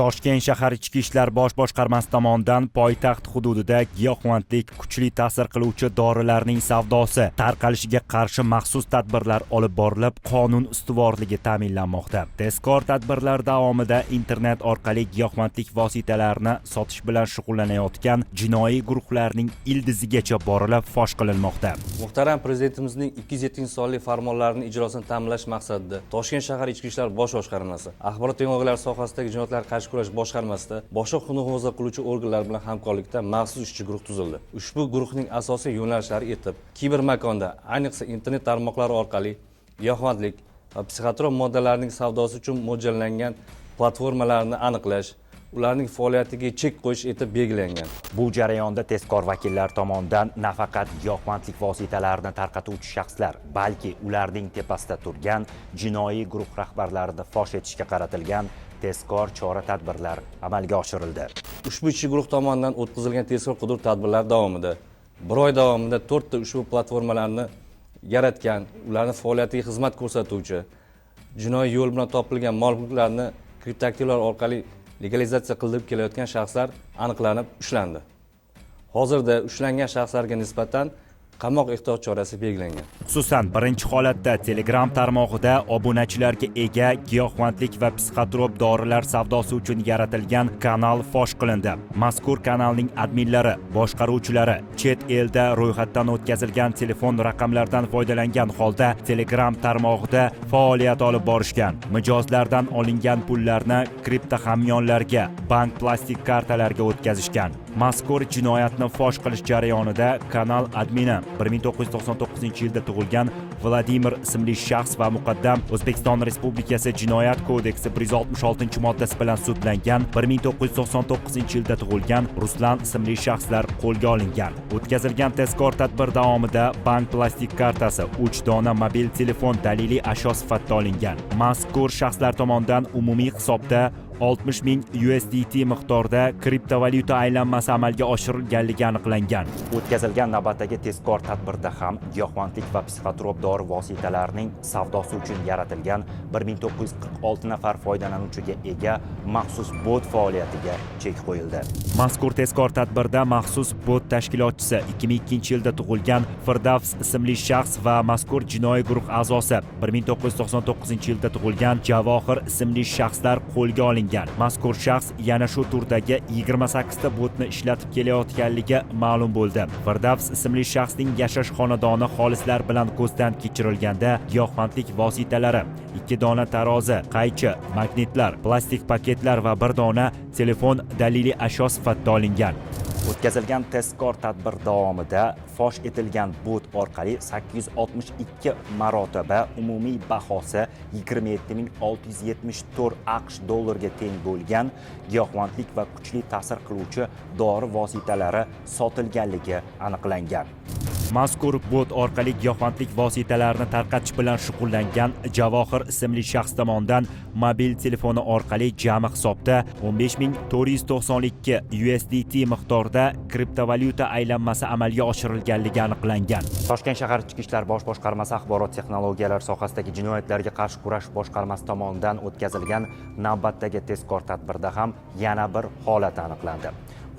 Toshkent shahar Ichki ishlar bosh boshqarmasi tomonidan poytaxt hududida giyohvandlik kuchli ta'sir qiluvchi dorilarning savdosi tarqalishiga qarshi maxsus tadbirlar olib borilib, qonun ustuvorligi ta'minlanmoqda. Tezkor tadbirlar davomida internet orqali giyohvandlik vositalarini sotish bilan shug'ullanayotgan jinoiy guruhlarning ildizigacha borilib fosh qilinmoqda. Muhtaram Prezidentimizning 207-sonli farmonlarining ijrosini ta'minlash maqsadida Toshkent shahar Ichki ishlar bosh boshqarmasi axborot texnologiyalari sohasidagi jinoyatlar qarshi kurash boshqarmasida boshqa huquqni himoya qiluvchi organlar bilan hamkorlikda maxsus ishchi guruh tuzildi. Ushbu guruhning asosiy yo'nalishlari etib, kibermakonda, ayniqsa internet tarmoqlari orqali giyohvandlik va psixotrop moddalarning savdosi uchun mo'ljallangan platformalarni aniqlash, ularning faoliyatiga chek qo'yish etib belgilangan. Bu jarayonda tezkor vakillar tomonidan nafaqat giyohvandlik vositalarini tarqatuvchi shaxslar, balki ularning tepasida turgan jinoiy guruh rahbarlarini fosh etishga qaratilgan tezkor chora-tadbirlar amalga oshirildi. Ushbu ishchi guruh tomonidan o'tkazilgan tezkor qidiruv tadbirlari davomida 1 oy davomida 4 ta ushbu platformalarni yaratgan, ularning faoliyatiga xizmat ko'rsatuvchi, jinoiy yo'l bilan topilgan mol-mulklarni kriptoaktivlar orqali legalizatsiya qilib kelayotgan shaxslar aniqlanib ushlandi. Hozirda ushlangan shaxslarga nisbatan qamoq ehtiyot chorasi belgilangan. Xususan, birinchi holatda Telegram tarmog'ida obunachilarga ega giyohvandlik va psixotrop dorilar savdosi uchun yaratilgan kanal fosh qilindi. Mazkur kanalning adminlari, boshqaruvchilari chet elda ro'yxatdan o'tkazilgan telefon raqamlaridan foydalangan holda Telegram tarmog'ida faoliyat olib borishgan. Mijozlardan olingan pullarni kriptohamyonlarga, bank plastik kartalarga o'tkazishgan. Mazkur jinoyatni fosh qilish jarayonida kanal admini 1999-yilda tug'ilgan Vladimir ismli shaxs va muqaddam O'zbekiston Respublikasi Jinoyat kodeksi 166-moddasi bilan sudlangan 1999-yilda tug'ilgan Ruslan ismli shaxslar qo'lga olingan. O'tkazilgan tezkor tadbir davomida bank plastik kartasi, 3 dona mobil telefon daliliy ashyo sifatida olingan. Mazkur shaxslar tomonidan umumiy hisobda 60,000 USDT miqdorida kriptovalyuta aylanmasi amalga oshirilganligi aniqlangan. O'tkazilgan navbatdagi tezkor tadbirda ham giyohvandlik va psixotrop dori vositalarining savdosi uchun yaratilgan 1946 nafar foydalanuvchiga ega maxsus bot faoliyatiga chek qo'yildi. Mazkur tezkor tadbirda maxsus bot tashkilotchisi 2002-yilda tug'ilgan Firdavs ismli shaxs va mazkur jinoiy guruh a'zosi 1999-yilda tug'ilgan Javohir ismli shaxslar qo'lga olingan. Mazkur shaxs yana shu turdagi 28 ta botni ishlatib kelayotganligi ma'lum bo'ldi. Firdavs ismli shaxsning yashash xonadoni xolislar bilan ko'zdan kechirilganda giyohvandlik vositalari, 2 dona tarozi, qaychi, magnitlar, plastik paketlar va 1 dona telefon daliliy ashyo sifatida olingan. O'tkazilgan tezkor tadbir davomida fosh etilgan bot orqali 862 marotaba umumiy bahosi 27,674 AQSh dollariga teng bo'lgan giyohvandlik va kuchli ta'sir qiluvchi dori vositalari sotilganligi aniqlangan. Mazkur bot orqali giyohvandlik vositalarini tarqatish bilan shug'ullangan Javohir ismli shaxs tomonidan mobil telefoni orqali jami hisobda 15,492 USDT miqdorida kriptovalyuta aylanmasi amalga oshirilganligi aniqlangan. Toshkent shahar Ichki ishlar bosh boshqarmasi axborot texnologiyalari sohasidagi jinoyatlarga qarshi kurash boshqarmasi tomonidan o'tkazilgan navbatdagi tezkor tadbirda ham yana bir holat aniqlandi.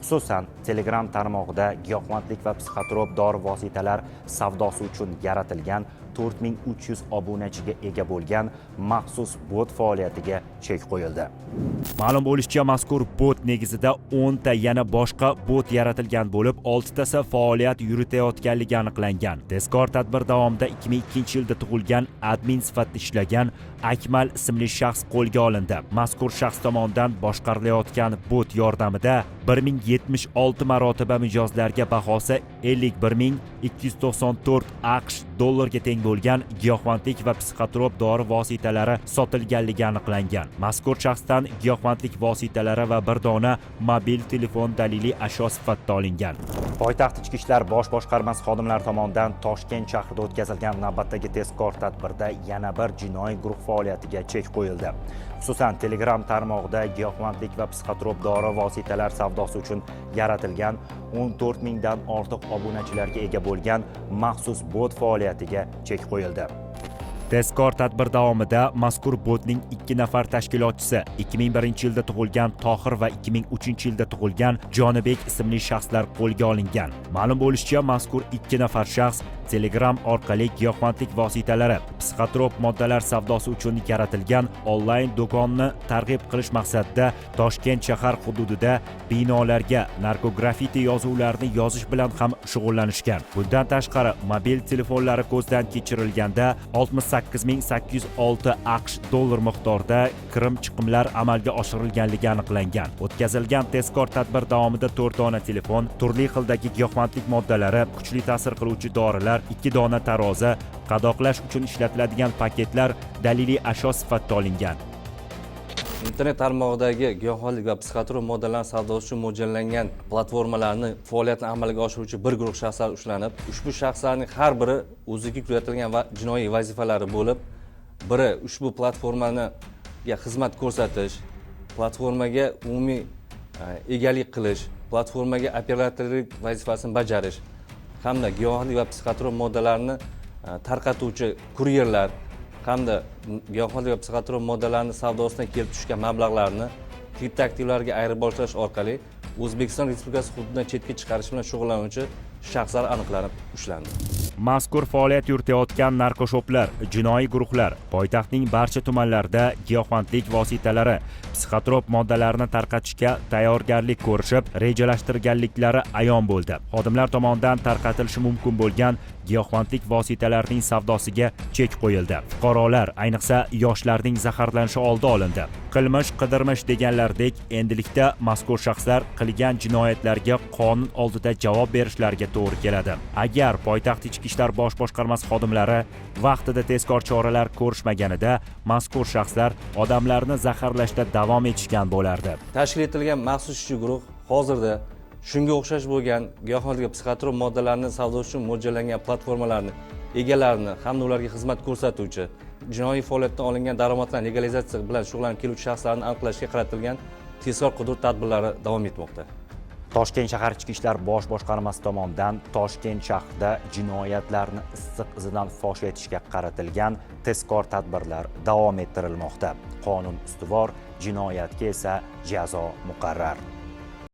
Xususan, Telegram tarmog'ida giyohvandlik va psixotrop dori vositalar savdosi uchun yaratilgan 4300 obunachiga ega bo'lgan maxsus bot faoliyatiga chek qo'yildi. Ma'lum bo'lishicha, mazkur bot negizida 10 ta yana boshqa bot yaratilgan bo'lib, 6 tasi faoliyat yuritayotganligi aniqlangan. Tezkor tadbir davomida 2002-yilda tug'ilgan admin sifatida ishlagan Akmal ismli shaxs qo'lga olindi. Mazkur shaxs tomonidan boshqarilayotgan bot yordamida 1076 marotaba mijozlarga bahosi 51,294 AQSh dollariga teng bo'lgan giyohvandlik va psixotrop dori vositalari sotilganligi aniqlangan. Mazkur shaxsdan giyohvandlik vositalari va bir dona mobil telefon daliliy ashyo sifatida olingan. Poytaxt Ichki ishlar bosh boshqarmasi xodimlari tomonidan Toshkent shahrida o'tkazilgan navbatdagi tezkor tadbirda yana bir jinoiy guruh faoliyatiga chek qo'yildi. Xususan, Telegram tarmog'ida giyohvandlik va psixotrop dori vositalar savdosi uchun yaratilgan 14 mingdan ortiq obunachilarga ega bo'lgan maxsus bot faoliyatiga chek qo'yildi. Tezkor tadbir davomida mazkur botning 2 nafar tashkilotchisi 2001-yilda tug'ilgan Tohir va 2003-yilda tug'ilgan Jonibek ismli shaxslar qo'lga olingan. Ma'lum bo'lishicha, mazkur 2 nafar shaxs Telegram orqali giyohvandlik vositalari, psixotrop moddalar savdosi uchun yaratilgan onlayn do'konni targ'ib qilish maqsadida Toshkent shahar hududida binolarga narkografiti yozuvlarini yozish bilan ham shug'ullanishgan. Bundan tashqari, mobil telefonlari ko'zdan kechirilganda 68.806 AQSh dollar miqdorida kirim chiqimlar amalga oshirilganligi aniqlangan. O'tkazilgan tezkor tadbir davomida 4 dona telefon, turli xildagi giyohvandlik moddalari, kuchli ta'sir qiluvchi dorilar, 2 dona tarozi, qadoqlash uchun ishlatiladigan paketlar daliliy ashyo sifatida olingan. Internet tarmog'idagi giyohvandlik va psixotrop moddalar savdosi uchun mo'ljallangan platformalarni faoliyatini amalga oshiruvchi bir guruh shaxslar ushlanib, ushbu shaxslarning har biri o'ziga yuklatilgan jinoiy vazifalari bo'lib, biri ushbu platformaga xizmat ko'rsatish, platformaga umumiy egalik qilish, platformaga operatorlik vazifasini bajarish hamda giyohvandlik va psixotrop moddalarni tarqatuvchi kuryerlar hamda giyohvandlik va psixotrop moddalarni savdosidan kelib tushgan mablag'larni kriptoaktivlarga ayirib boshlash orqali O'zbekiston Respublikasi hududidan chetga chiqarish bilan shug'ullanuvchi shaxslar aniqlanib ushlandi. Mazkur faoliyat yuritayotgan narkoshoplar, jinoiy guruhlar poytaxtning barcha tumanlarida giyohvandlik vositalari, psixotrop moddalarni tarqatishga tayyorgarlik ko'rishib, rejalashtirganliklari ayon bo'ldi. Xodimlar tomonidan tarqatilishi mumkin bo'lgan giyohvandlik vositalarining savdosiga chek qo'yildi. Fuqarolar, ayniqsa yoshlarning zaharlanishi oldi olindi. Qilmish qidirmish deganlardek, endilikda mazkur shaxslar qilgan jinoyatlarga qonun oldida javob berishlariga to'g'ri keladi. Agar poytaxt Ichki ishlar bosh boshqarmasi xodimlari vaqtida tezkor choralar ko'rishmaganida mazkur shaxslar odamlarni zaharlashda davom etishgan bo'lardi. Tashkil etilgan maxsus ishchi guruh hozirda shunga o'xshash bo'lgan giyohvandlik va psixotrop moddalarni savdosi uchun mo'ljallangan platformalarni egalarini hamda ularga xizmat ko'rsatuvchi, jinoiy faoliyatdan olingan daromadlarni legalizatsiya bilan shug'ullanib keluvchi shaxslarni aniqlashga qaratilgan tezkor qidiruv tadbirlari davom etmoqda. Toshkent shahar ichki ishlar bosh boshqarmasi tomonidan Toshkent shahrida jinoyatlarni issiq izidan fosh etishga qaratilgan tezkor tadbirlar davom ettirilmoqda. Qonun ustuvor, jinoyatga esa jazo muqarrar.